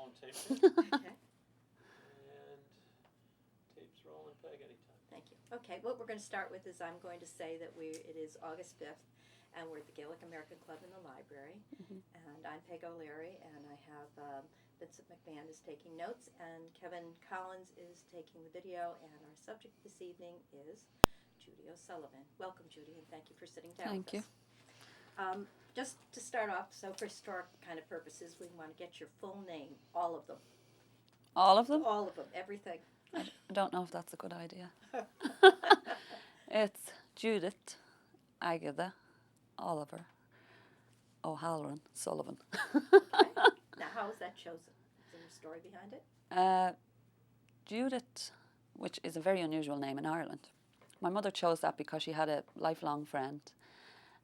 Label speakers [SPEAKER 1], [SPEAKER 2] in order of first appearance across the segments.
[SPEAKER 1] on tape there.
[SPEAKER 2] Okay.
[SPEAKER 1] And tape's rolling, Peg, anytime.
[SPEAKER 2] Thank you. Okay, what we're going to start with is I'm going to say that it is August 5th, and we're at the Gaelic American Club in the library. And I'm Peg O'Leary, and I have Vincent McMahon is taking notes, and Kevin Collins is taking the video, and our subject this evening is Judy O'Sullivan. Welcome, Judy, and thank you for sitting down
[SPEAKER 3] Thank you.
[SPEAKER 2] with us. Just to start off, so for historic kind of purposes, we want to get your full name, all of them.
[SPEAKER 3] All of them?
[SPEAKER 2] All of them, everything.
[SPEAKER 3] I don't know if that's a good idea. It's Judith, Agatha, Oliver, O'Halloran, Sullivan.
[SPEAKER 2] Okay. Now, how was that chosen? Is there a story behind it?
[SPEAKER 3] Judith, which is a very unusual name in Ireland. My mother chose that because she had a lifelong friend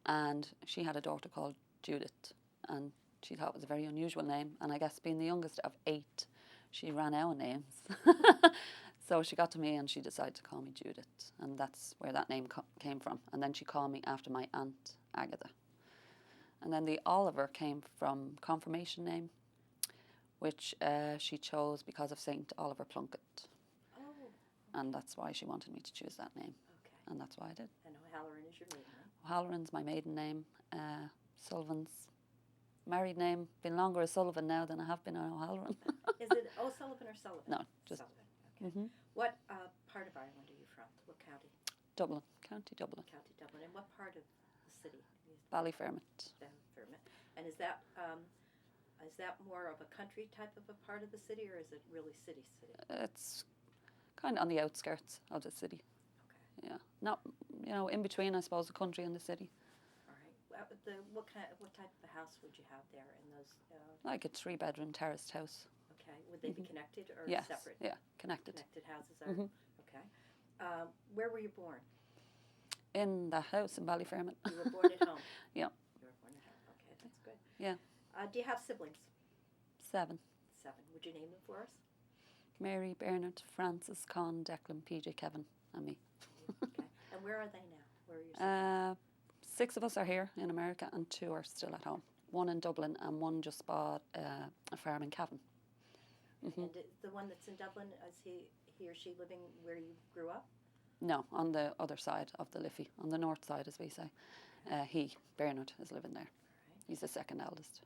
[SPEAKER 3] and she had a daughter called Judith, and she thought it was a very unusual name, and I guess being the youngest of 8, she ran out of names. So she got to me and she decided to call me Judith, and that's where that name came from. And then she called me after my aunt Agatha. And then the Oliver came from confirmation name, which she chose because of Saint Oliver Plunkett.
[SPEAKER 2] Oh.
[SPEAKER 3] And that's why she wanted me to choose that name.
[SPEAKER 2] Okay.
[SPEAKER 3] And that's why I did.
[SPEAKER 2] And O'Halloran is your maiden name?
[SPEAKER 3] O'Halloran's my maiden name. Sullivan's married name. Been longer as Sullivan now than I have been O'Halloran.
[SPEAKER 2] Is it O'Sullivan or Sullivan?
[SPEAKER 3] No, just
[SPEAKER 2] Sullivan. Okay. What part of Ireland are you from? What county?
[SPEAKER 3] Dublin, County Dublin.
[SPEAKER 2] County Dublin. And what part of the city?
[SPEAKER 3] Ballyfermot.
[SPEAKER 2] Ballyfermot. And is that more of a country type of a part of the city, or is it really city?
[SPEAKER 3] It's kind of on the outskirts of the city.
[SPEAKER 2] Okay.
[SPEAKER 3] Yeah, not in between, I suppose, the country and the city.
[SPEAKER 2] All right. What type of a house would you have there in those?
[SPEAKER 3] Like a 3-bedroom terraced house.
[SPEAKER 2] Okay. Would they be connected or
[SPEAKER 3] Yes.
[SPEAKER 2] separate?
[SPEAKER 3] Yeah, connected.
[SPEAKER 2] Connected houses are okay. Where were you born?
[SPEAKER 3] In the house in Ballyfermot.
[SPEAKER 2] You were born at home.
[SPEAKER 3] Yeah.
[SPEAKER 2] You were born at home. Okay, that's good.
[SPEAKER 3] Yeah.
[SPEAKER 2] Do you have siblings?
[SPEAKER 3] 7.
[SPEAKER 2] 7. Would you name them for us?
[SPEAKER 3] Mary, Bernard, Francis, Con, Declan, PJ, Kevin, and me.
[SPEAKER 2] Okay. And where are they now? Where are your siblings?
[SPEAKER 3] 6 of us are here in America and 2 are still at home. 1 in Dublin and 1 just bought a farm in Cavan.
[SPEAKER 2] And the one that's in Dublin, is he or she living where you grew up?
[SPEAKER 3] No, on the other side of the Liffey, on the north side, as we say. Bernard, is living there.
[SPEAKER 2] Right.
[SPEAKER 3] He's the second eldest.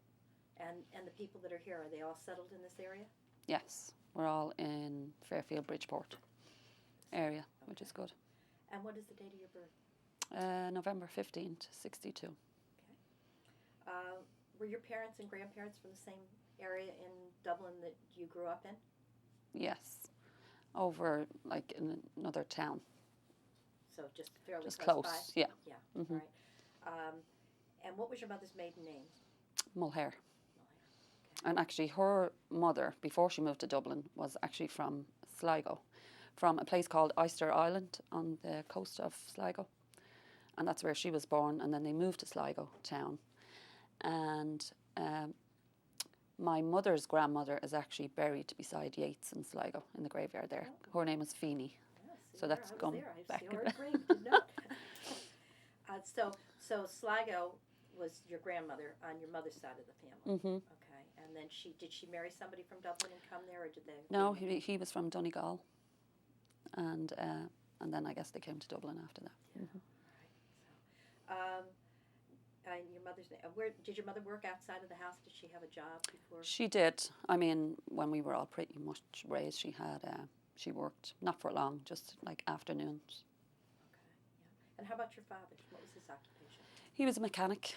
[SPEAKER 2] And the people that are here, are they all settled in this area?
[SPEAKER 3] Yes, we're all in Fairfield, Bridgeport area, which is good.
[SPEAKER 2] And what is the date of your birth?
[SPEAKER 3] November 15th, 62.
[SPEAKER 2] Okay. Were your parents and grandparents from the same area in Dublin that you grew up in?
[SPEAKER 3] Yes, over like in another town.
[SPEAKER 2] So just fairly
[SPEAKER 3] Just
[SPEAKER 2] close
[SPEAKER 3] close,
[SPEAKER 2] by?
[SPEAKER 3] yeah.
[SPEAKER 2] Yeah,
[SPEAKER 3] Mhm.
[SPEAKER 2] right. And what was your mother's maiden name?
[SPEAKER 3] Mulher.
[SPEAKER 2] Okay.
[SPEAKER 3] And actually her mother, before she moved to Dublin, was actually from Sligo, from a place called Oyster Island on the coast of Sligo. And that's where she was born, and then they moved to Sligo town. And my mother's grandmother is actually buried beside Yates in Sligo, in the graveyard there. Her name was Feile.
[SPEAKER 2] Yeah, see
[SPEAKER 3] So
[SPEAKER 2] there,
[SPEAKER 3] that's
[SPEAKER 2] I was
[SPEAKER 3] gone
[SPEAKER 2] there.
[SPEAKER 3] back
[SPEAKER 2] I
[SPEAKER 3] a
[SPEAKER 2] see her
[SPEAKER 3] bit.
[SPEAKER 2] grave, did not. So Sligo was your grandmother on your mother's side of the family.
[SPEAKER 3] Mhm.
[SPEAKER 2] Okay, and then did she marry somebody from Dublin and come there, or did they?
[SPEAKER 3] No, he was from Donegal. And then I guess they came to Dublin after that.
[SPEAKER 2] Yeah.
[SPEAKER 3] Mhm.
[SPEAKER 2] All right. So, and your mother's name. Where did your mother work outside of the house? Did she have a job before?
[SPEAKER 3] She did. I mean, when we were all pretty much raised, she worked, not for long, just like afternoons.
[SPEAKER 2] Okay. Yeah. And how about your father? What was his occupation?
[SPEAKER 3] He was a mechanic,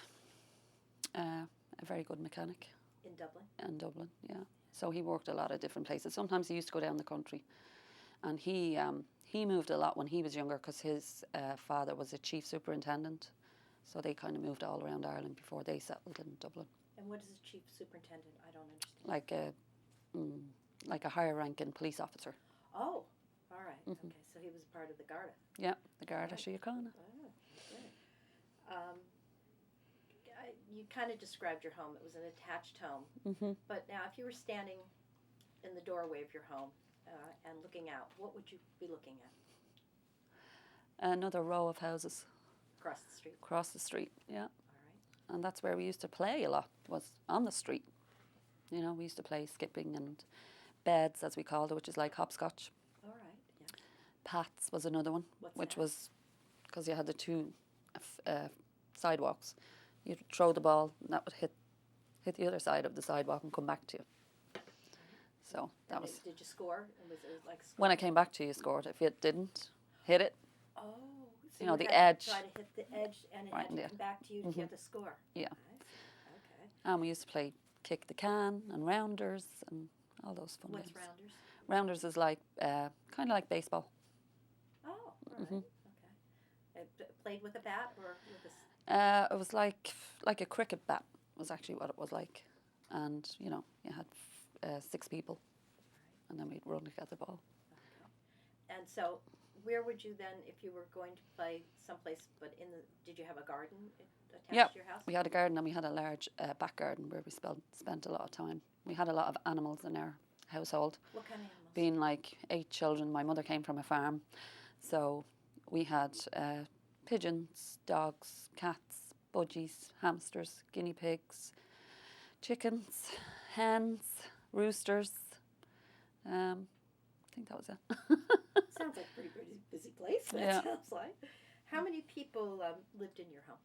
[SPEAKER 3] a very good mechanic
[SPEAKER 2] In Dublin.
[SPEAKER 3] in Dublin, yeah. So he worked a lot of different places. Sometimes he used to go down the country, and he moved a lot when he was younger because his father was a chief superintendent. So they kind of moved all around Ireland before they settled in Dublin.
[SPEAKER 2] And what is a chief superintendent? I don't understand.
[SPEAKER 3] Like a higher ranking police officer.
[SPEAKER 2] Oh, all right. Okay, so he was part of the Garda.
[SPEAKER 3] Yeah, the Garda
[SPEAKER 2] Right.
[SPEAKER 3] Síochána.
[SPEAKER 2] Oh, okay. You kind of described your home. It was an attached home.
[SPEAKER 3] Mm-hmm.
[SPEAKER 2] But now, if you were standing in the doorway of your home and looking out, what would you be looking at?
[SPEAKER 3] Another row of houses
[SPEAKER 2] Across the street.
[SPEAKER 3] across the street, yeah.
[SPEAKER 2] All right.
[SPEAKER 3] And that's where we used to play a lot, was on the street. You know, we used to play skipping and beds, as we called it, which is like hopscotch.
[SPEAKER 2] All right. Yeah.
[SPEAKER 3] Pats was another one,
[SPEAKER 2] What's
[SPEAKER 3] which
[SPEAKER 2] that?
[SPEAKER 3] was because you had the two sidewalks. You'd throw the ball, and that would hit the other side of the sidewalk and come back to you. So that
[SPEAKER 2] And
[SPEAKER 3] was
[SPEAKER 2] did you score? And was it like
[SPEAKER 3] when I came back to you, you scored. If you didn't hit it,
[SPEAKER 2] Oh, so
[SPEAKER 3] you know,
[SPEAKER 2] would
[SPEAKER 3] the
[SPEAKER 2] have to
[SPEAKER 3] edge.
[SPEAKER 2] try to hit the edge, and it
[SPEAKER 3] Right,
[SPEAKER 2] had to
[SPEAKER 3] yeah.
[SPEAKER 2] come back to you to get the score.
[SPEAKER 3] Yeah.
[SPEAKER 2] I see. Okay.
[SPEAKER 3] And we used to play kick the can and rounders and all those fun
[SPEAKER 2] What's
[SPEAKER 3] games.
[SPEAKER 2] rounders?
[SPEAKER 3] Rounders is like kind of like baseball.
[SPEAKER 2] Oh, all right. Okay. Played with a bat or with a
[SPEAKER 3] It was like a cricket bat was actually what it was like, and you know you had 6 people, and then we'd run to get the ball.
[SPEAKER 2] Okay. And so, where would you then, if you were going to play someplace, but did you have a garden attached
[SPEAKER 3] Yep.
[SPEAKER 2] to your house?
[SPEAKER 3] We had a garden, and we had a large back garden where we spent a lot of time. We had a lot of animals in our household.
[SPEAKER 2] What kind of animals?
[SPEAKER 3] Being like 8 children, my mother came from a farm, so we had pigeons, dogs, cats, budgies, hamsters, guinea pigs, chickens, hens, roosters. I think that was it.
[SPEAKER 2] Sounds like a pretty busy place. That
[SPEAKER 3] Yeah.
[SPEAKER 2] sounds like. How many people lived in your home?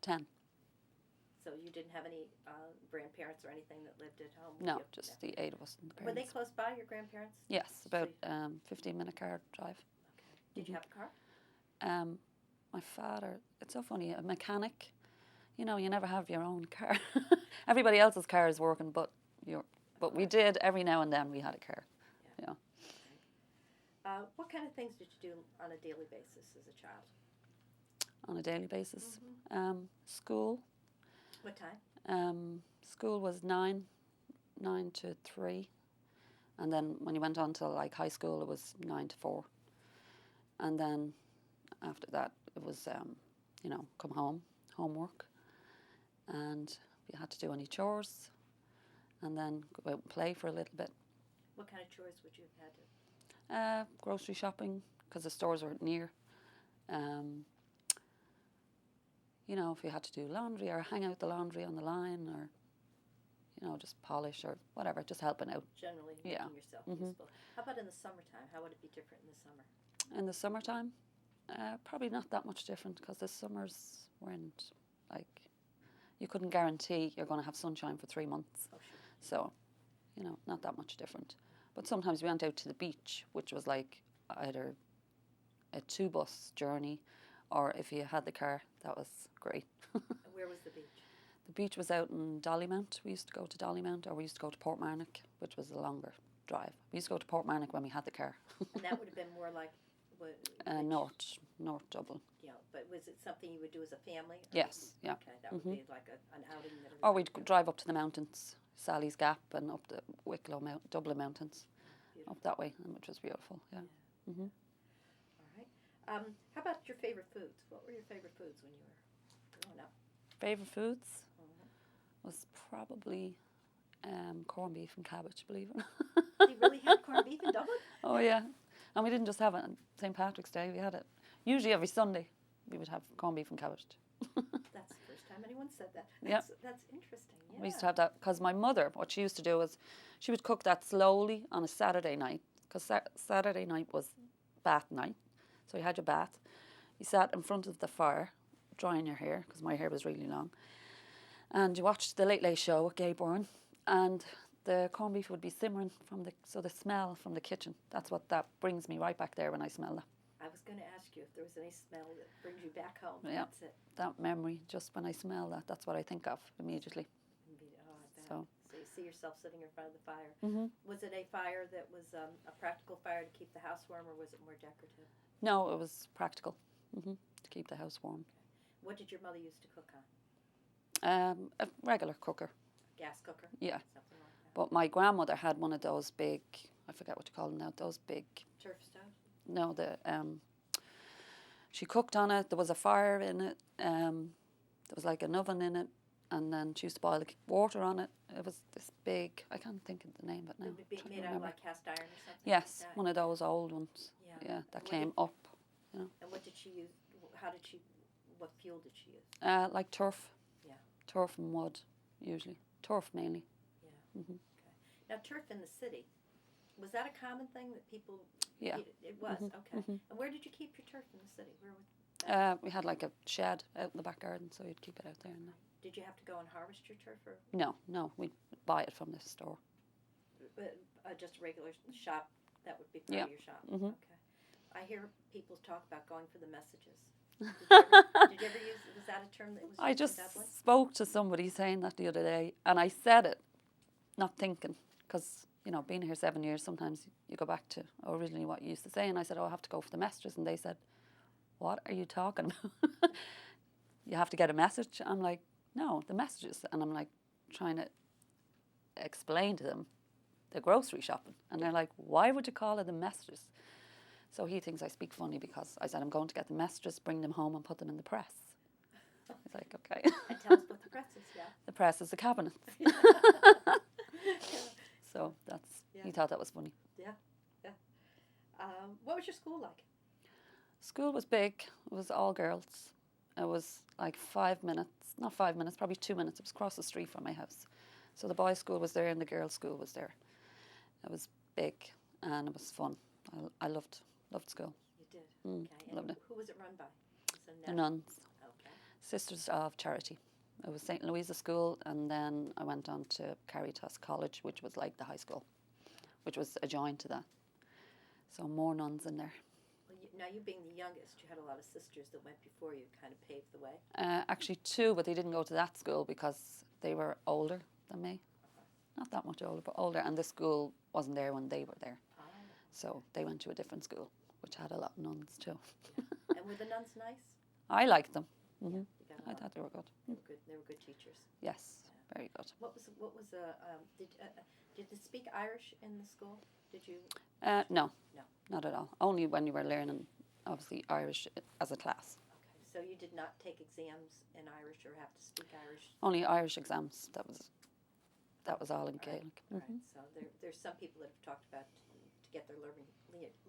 [SPEAKER 3] 10.
[SPEAKER 2] So you didn't have any grandparents or anything that lived at home? with
[SPEAKER 3] No,
[SPEAKER 2] you?
[SPEAKER 3] just the 8 of us and the
[SPEAKER 2] Were they
[SPEAKER 3] parents.
[SPEAKER 2] close by, your grandparents?
[SPEAKER 3] Yes, about 15-minute car drive.
[SPEAKER 2] Okay. Did you have a car?
[SPEAKER 3] My father, it's so funny, a mechanic. You know, you never have your own car. Everybody else's car is working, but we did every now and then. We had a car. Yeah.
[SPEAKER 2] What kind of things did you do on a daily basis as a child?
[SPEAKER 3] On a daily basis. School.
[SPEAKER 2] What time?
[SPEAKER 3] School was 9 to 3, and then when you went on to like high school, it was 9 to 4, and then after that it was you know, come home, homework, and if you had to do any chores, and then go out and play for a little bit.
[SPEAKER 2] What kind of chores would you have had to?
[SPEAKER 3] Grocery shopping, because the stores weren't near. You know, if you had to do laundry or hang out the laundry on the line, or you know, just polish or whatever, just helping out.
[SPEAKER 2] Generally
[SPEAKER 3] Yeah.
[SPEAKER 2] making yourself useful. How about in the summertime? How would it be different in the summer?
[SPEAKER 3] In the summertime, probably not that much different, because the summers weren't like, you couldn't guarantee you're going to have sunshine for 3 months.
[SPEAKER 2] Oh, sure.
[SPEAKER 3] So, you know, not that much different. But sometimes we went out to the beach, which was like either a 2-bus journey, or if you had the car, that was great.
[SPEAKER 2] And where was the beach?
[SPEAKER 3] The beach was out in Dollymount. We used to go to Dollymount, or we used to go to Portmarnock, which was a longer drive. We used to go to Portmarnock when we had the car.
[SPEAKER 2] And that would have been more like
[SPEAKER 3] North Dublin.
[SPEAKER 2] Yeah, but was it something you would do as a family? Or
[SPEAKER 3] Yes, yeah.
[SPEAKER 2] Okay, that would be like an outing. That
[SPEAKER 3] Or
[SPEAKER 2] everybody
[SPEAKER 3] we'd
[SPEAKER 2] would do.
[SPEAKER 3] drive up to the mountains, Sally's Gap, and up the Wicklow Dublin Mountains,
[SPEAKER 2] Beautiful.
[SPEAKER 3] up that way, which was beautiful. Yeah.
[SPEAKER 2] All right. How about your favorite foods? What were your favorite foods when you were growing up?
[SPEAKER 3] Favorite foods was probably corned beef and cabbage. Believe it.
[SPEAKER 2] They really had corned beef in Dublin?
[SPEAKER 3] Oh yeah, and we didn't just have it on St. Patrick's Day. We had it usually every Sunday. We would have corned beef and cabbage.
[SPEAKER 2] That's the first time anyone said that.
[SPEAKER 3] Yeah.
[SPEAKER 2] That's interesting. Yeah.
[SPEAKER 3] We used to have that because my mother, what she used to do was, she would cook that slowly on a Saturday night, because Saturday night was bath night. So you had your bath, you sat in front of the fire, drying your hair, because my hair was really long, and you watched the Late Late Show with Gay Byrne, and the corned beef would be simmering so the smell from the kitchen. That's what that brings me right back there when I smell that.
[SPEAKER 2] I was going to ask you if there was any smell that brings you back home.
[SPEAKER 3] Yeah.
[SPEAKER 2] That's it.
[SPEAKER 3] That memory, just when I smell that, that's what I think of immediately.
[SPEAKER 2] I bet.
[SPEAKER 3] So.
[SPEAKER 2] So you see yourself sitting in front of the fire.
[SPEAKER 3] Mhm.
[SPEAKER 2] Was it a fire that was a practical fire to keep the house warm, or was it more decorative?
[SPEAKER 3] No, it was practical, to keep the house warm.
[SPEAKER 2] What did your mother used to cook on?
[SPEAKER 3] A regular cooker.
[SPEAKER 2] Gas cooker?
[SPEAKER 3] Yeah.
[SPEAKER 2] Something like that.
[SPEAKER 3] But my grandmother had one of those big, I forget what you call them now, those big,
[SPEAKER 2] Turf stove?
[SPEAKER 3] no, she cooked on it, there was a fire in it, there was like an oven in it, and then she used to boil the water on it. It was this big, I can't think of the name of it now.
[SPEAKER 2] Would it be
[SPEAKER 3] Trying to
[SPEAKER 2] made out of
[SPEAKER 3] remember.
[SPEAKER 2] like cast iron or something?
[SPEAKER 3] Yes,
[SPEAKER 2] like that?
[SPEAKER 3] one of those old ones.
[SPEAKER 2] Yeah.
[SPEAKER 3] Yeah, that
[SPEAKER 2] What
[SPEAKER 3] came
[SPEAKER 2] did-
[SPEAKER 3] up.
[SPEAKER 2] And what did she use? What fuel did she use?
[SPEAKER 3] Like turf.
[SPEAKER 2] Yeah.
[SPEAKER 3] Turf and wood, usually. Turf mainly.
[SPEAKER 2] Yeah.
[SPEAKER 3] Mhm.
[SPEAKER 2] Now, turf in the city, was that a common thing that people?
[SPEAKER 3] Yeah.
[SPEAKER 2] It was,
[SPEAKER 3] Mhm,
[SPEAKER 2] okay.
[SPEAKER 3] mhm.
[SPEAKER 2] And where did you keep your turf in the city? Where was,
[SPEAKER 3] We had like a shed out in the back garden, so you'd keep it out there. And
[SPEAKER 2] did you have to go and harvest your turf, or
[SPEAKER 3] no, we'd buy it from the store.
[SPEAKER 2] just a regular shop? That would be part
[SPEAKER 3] Yeah.
[SPEAKER 2] of your shop.
[SPEAKER 3] Mhm.
[SPEAKER 2] Okay. I hear people talk about going for the messages. Did you ever use? Was that a term that was
[SPEAKER 3] I
[SPEAKER 2] used
[SPEAKER 3] just
[SPEAKER 2] in Dublin?
[SPEAKER 3] spoke to somebody saying that the other day, and I said it, not thinking, because being here 7 years, sometimes you go back to originally what you used to say, and I said, "Oh, I have to go for the messages," and they said, "What are you talking about? You have to get a message?" I'm like, "No, the messages," and I'm like trying to explain to them the grocery shopping, and they're like, "Why would you call it the messages?" So he thinks I speak funny because I said I'm going to get the messages, bring them home, and put them in the press. He's like, "Okay."
[SPEAKER 2] And tell us what the press is, yeah.
[SPEAKER 3] The press is the cabinet. So he thought that was funny.
[SPEAKER 2] Yeah. What was your school like?
[SPEAKER 3] School was big. It was all girls. It was like 5 minutes, not 5 minutes, probably 2 minutes. It was across the street from my house. So the boys' school was there and the girls' school was there. It was big and it was fun. I loved school.
[SPEAKER 2] You did.
[SPEAKER 3] Mm,
[SPEAKER 2] Okay. And
[SPEAKER 3] loved it.
[SPEAKER 2] who was it run by? Was it a
[SPEAKER 3] The
[SPEAKER 2] nun?
[SPEAKER 3] nuns,
[SPEAKER 2] Okay.
[SPEAKER 3] Sisters of Charity. It was St. Louisa School, and then I went on to Caritas College, which was like the high school, which was adjoined to that. So more nuns in there.
[SPEAKER 2] Well, now you being the youngest, you had a lot of sisters that went before you, kind of paved the way.
[SPEAKER 3] Actually 2, but they didn't go to that school because they were older than me. Not that much older, but older, and the school wasn't there when they were there.
[SPEAKER 2] Oh.
[SPEAKER 3] So they went to a different school, which had a lot of nuns too.
[SPEAKER 2] Yeah. And were the nuns nice?
[SPEAKER 3] I liked them.
[SPEAKER 2] Yeah,
[SPEAKER 3] Hmm.
[SPEAKER 2] you got
[SPEAKER 3] I
[SPEAKER 2] along.
[SPEAKER 3] thought they were good.
[SPEAKER 2] They were good. They were good teachers.
[SPEAKER 3] Yes, very good.
[SPEAKER 2] What was did they speak Irish in the school? Did you?
[SPEAKER 3] No,
[SPEAKER 2] No.
[SPEAKER 3] not at all. Only when you were learning, obviously, Irish as a class.
[SPEAKER 2] Okay, so you did not take exams in Irish or have to speak Irish.
[SPEAKER 3] Only Irish exams. That was all in
[SPEAKER 2] All right,
[SPEAKER 3] Gaelic.
[SPEAKER 2] all right.
[SPEAKER 3] Mhm.
[SPEAKER 2] So there's some people that have talked about to get their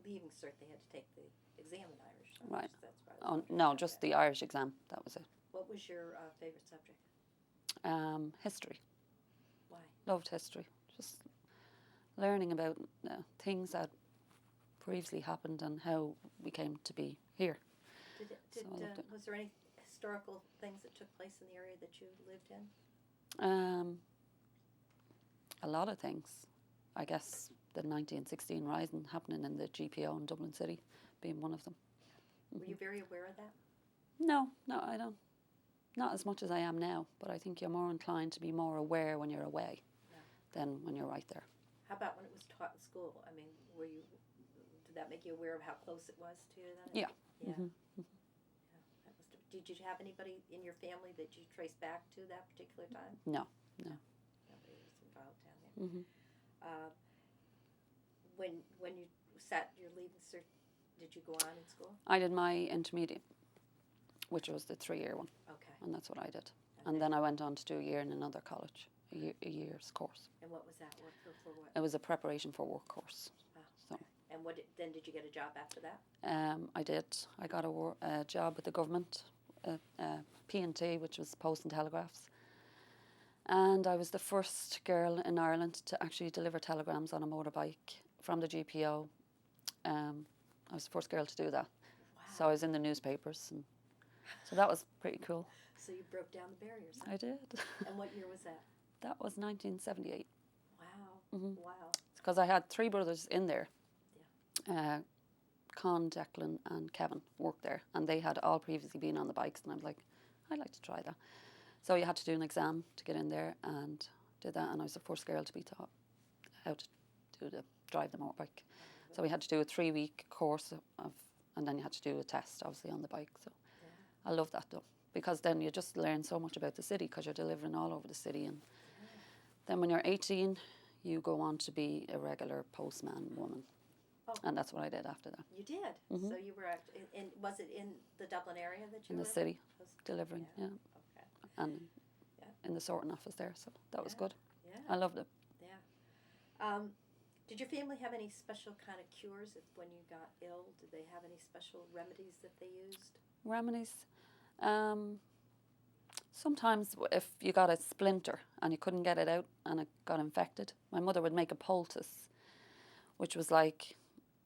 [SPEAKER 2] leaving cert, they had to take the exam in Irish. So
[SPEAKER 3] Right.
[SPEAKER 2] That's why I was
[SPEAKER 3] Oh,
[SPEAKER 2] wondering
[SPEAKER 3] no,
[SPEAKER 2] about
[SPEAKER 3] just
[SPEAKER 2] that.
[SPEAKER 3] the Irish exam. That was it.
[SPEAKER 2] What was your favorite subject?
[SPEAKER 3] History.
[SPEAKER 2] Why?
[SPEAKER 3] Loved history. Just learning about things that previously happened and how we came to be here. So I loved it.
[SPEAKER 2] Was there any historical things that took place in the area that you lived in?
[SPEAKER 3] A lot of things. I guess the 1916 rising happening in the GPO in Dublin City being one of them.
[SPEAKER 2] Were you very aware of that?
[SPEAKER 3] No, I don't. Not as much as I am now, but I think you're more inclined to be more aware when you're away than when you're right there.
[SPEAKER 2] How about when it was taught in school? I mean, did that make you aware of how close it was to you then?
[SPEAKER 3] Yeah.
[SPEAKER 2] Yeah.
[SPEAKER 3] Mhm.
[SPEAKER 2] That did you have anybody in your family that you trace back to that particular time?
[SPEAKER 3] No.
[SPEAKER 2] Nobody was involved down there.
[SPEAKER 3] Hmm.
[SPEAKER 2] When you sat your leaving cert, did you go on in school?
[SPEAKER 3] I did my intermediate, which was the 3-year one,
[SPEAKER 2] Okay.
[SPEAKER 3] and that's what I did. And then I went on to do a year in another college, a year's course.
[SPEAKER 2] And what was that work for what?
[SPEAKER 3] It was a preparation for work course.
[SPEAKER 2] Ah,
[SPEAKER 3] So.
[SPEAKER 2] okay. And then did you get a job after that?
[SPEAKER 3] I did. I got a job with the government, P&T, which was Post and Telegraphs. And I was the first girl in Ireland to actually deliver telegrams on a motorbike from the GPO. I was the first girl to do that.
[SPEAKER 2] Wow.
[SPEAKER 3] So I was in the newspapers. And so that was pretty cool.
[SPEAKER 2] So you broke down the barriers. Huh?
[SPEAKER 3] I did.
[SPEAKER 2] And what year was that?
[SPEAKER 3] That was 1978.
[SPEAKER 2] Wow.
[SPEAKER 3] Mhm.
[SPEAKER 2] Wow.
[SPEAKER 3] Because I had 3 brothers in there. Con, Declan and Kevin worked there, and they had all previously been on the bikes, and I was like, I'd like to try that. So you had to do an exam to get in there, and did that, and I was the first girl to be taught how to drive the motorbike. So we had to do a 3-week course and then you had to do a test, obviously, on the bike. So I love that though, because then you just learn so much about the city because you're delivering all over the city, and then when you're 18, you go on to be a regular postman woman.
[SPEAKER 2] Oh.
[SPEAKER 3] And that's what I did after that.
[SPEAKER 2] You did.
[SPEAKER 3] Mhm.
[SPEAKER 2] So you were was it in the Dublin area that you
[SPEAKER 3] In
[SPEAKER 2] were?
[SPEAKER 3] the city,
[SPEAKER 2] Was-
[SPEAKER 3] delivering, yeah.
[SPEAKER 2] Okay.
[SPEAKER 3] And
[SPEAKER 2] Yeah.
[SPEAKER 3] in the sorting office there, so that was
[SPEAKER 2] Yeah.
[SPEAKER 3] good.
[SPEAKER 2] Yeah.
[SPEAKER 3] I loved it.
[SPEAKER 2] Yeah. Did your family have any special kind of cures when you got ill? Did they have any special remedies that they used?
[SPEAKER 3] Remedies. Sometimes if you got a splinter and you couldn't get it out and it got infected, my mother would make a poultice, which was like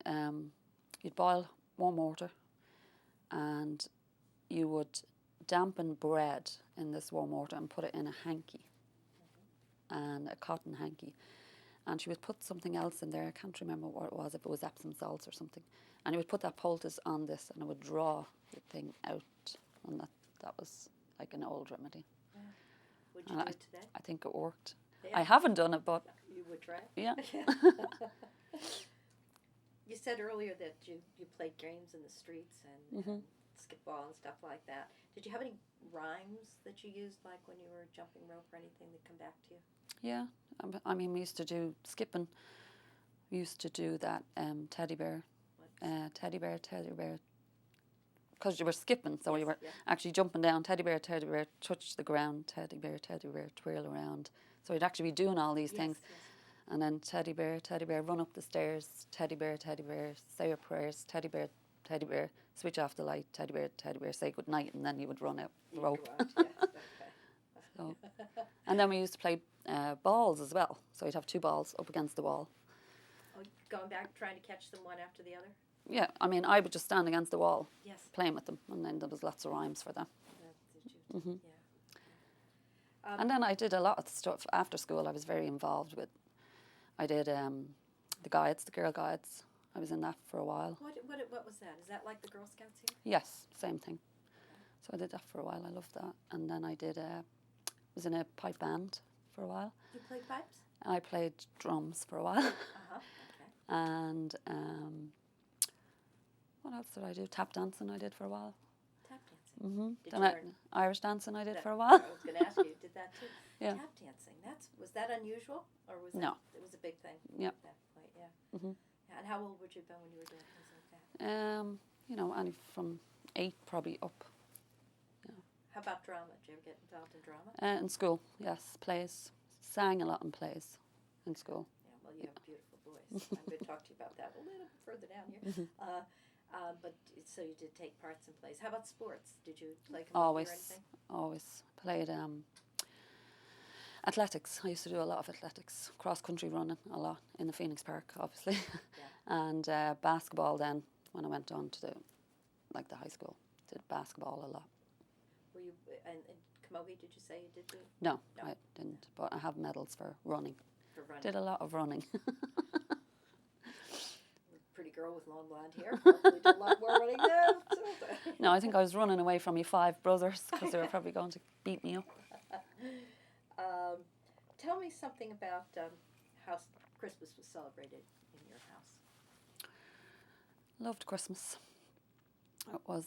[SPEAKER 3] you'd boil warm water and you would dampen bread in this warm water and put it in a hanky, and a cotton hanky. And she would put something else in there, I can't remember what it was, if it was Epsom salts or something. And you would put that poultice on this and it would draw the thing out. And that was like an old remedy.
[SPEAKER 2] Yeah. Would you do it today?
[SPEAKER 3] I think it worked.
[SPEAKER 2] Yeah.
[SPEAKER 3] I haven't done it, but
[SPEAKER 2] You would try?
[SPEAKER 3] yeah.
[SPEAKER 2] You said earlier that you played games in the streets and skip ball and stuff like that. Did you have any rhymes that you used, like when you were jumping rope or anything, that come back to you?
[SPEAKER 3] Yeah, I mean, we used to do skipping. We used to do that teddy bear, teddy bear, because you were skipping, so you were actually jumping down. Teddy bear, touch the ground. Teddy bear, twirl around. So you'd actually be doing all these things.
[SPEAKER 2] Yes.
[SPEAKER 3] And then teddy bear, run up the stairs. Teddy bear, say your prayers. Teddy bear, switch off the light. Teddy bear, say good night, and then you would run out the rope.
[SPEAKER 2] Yes, okay.
[SPEAKER 3] So, and then we used to play balls as well. So you'd have two balls up against the wall.
[SPEAKER 2] Oh, going back, trying to catch them one after the other?
[SPEAKER 3] Yeah, I mean, I would just stand against the wall,
[SPEAKER 2] Yes.
[SPEAKER 3] playing with them, and then there was lots of rhymes for that.
[SPEAKER 2] Did you? Yeah.
[SPEAKER 3] And then I did a lot of stuff after school. I was very involved with. I did the guides, the Girl Guides. I was in that for a while.
[SPEAKER 2] What was that? Is that like the Girl Scouts here?
[SPEAKER 3] Yes, same thing. So I did that for a while. I loved that. And then I did was in a pipe band for a while.
[SPEAKER 2] You played pipes?
[SPEAKER 3] I played drums for a while.
[SPEAKER 2] Okay.
[SPEAKER 3] And what else did I do? Tap dancing I did for a while.
[SPEAKER 2] Tap dancing. Did
[SPEAKER 3] Then
[SPEAKER 2] you learn
[SPEAKER 3] Irish dancing I did
[SPEAKER 2] that?
[SPEAKER 3] for a
[SPEAKER 2] I
[SPEAKER 3] while.
[SPEAKER 2] was going to ask you, you did that too?
[SPEAKER 3] Yeah.
[SPEAKER 2] Tap dancing. Was that unusual, or was
[SPEAKER 3] No.
[SPEAKER 2] It was a big thing.
[SPEAKER 3] Yep.
[SPEAKER 2] At that point, yeah.
[SPEAKER 3] Mhm.
[SPEAKER 2] Yeah. And how old would you have been when you were doing things like that?
[SPEAKER 3] You know, only from 8 probably up.
[SPEAKER 2] How about drama? Did you ever get involved in drama?
[SPEAKER 3] In school, yes, plays. Sang a lot in plays in school.
[SPEAKER 2] Yeah. Well, you have a beautiful voice. I'm going to talk to you about that a little further down here. But so you did take parts in plays. How about sports? Did you play committee or anything?
[SPEAKER 3] Always played athletics. I used to do a lot of athletics, cross country running a lot in the Phoenix Park, obviously, and basketball. Then when I went on to the high school, did basketball a lot.
[SPEAKER 2] Were you in camogie? Did you say you did do?
[SPEAKER 3] No, I didn't. But I have medals for running.
[SPEAKER 2] For running.
[SPEAKER 3] Did a lot of running.
[SPEAKER 2] Pretty girl with long blonde hair. Probably did a lot more running than.
[SPEAKER 3] No, I think I was running away from my 5 brothers because they were probably going to beat me up.
[SPEAKER 2] Tell me something about how Christmas was celebrated in your house.
[SPEAKER 3] Loved Christmas. It was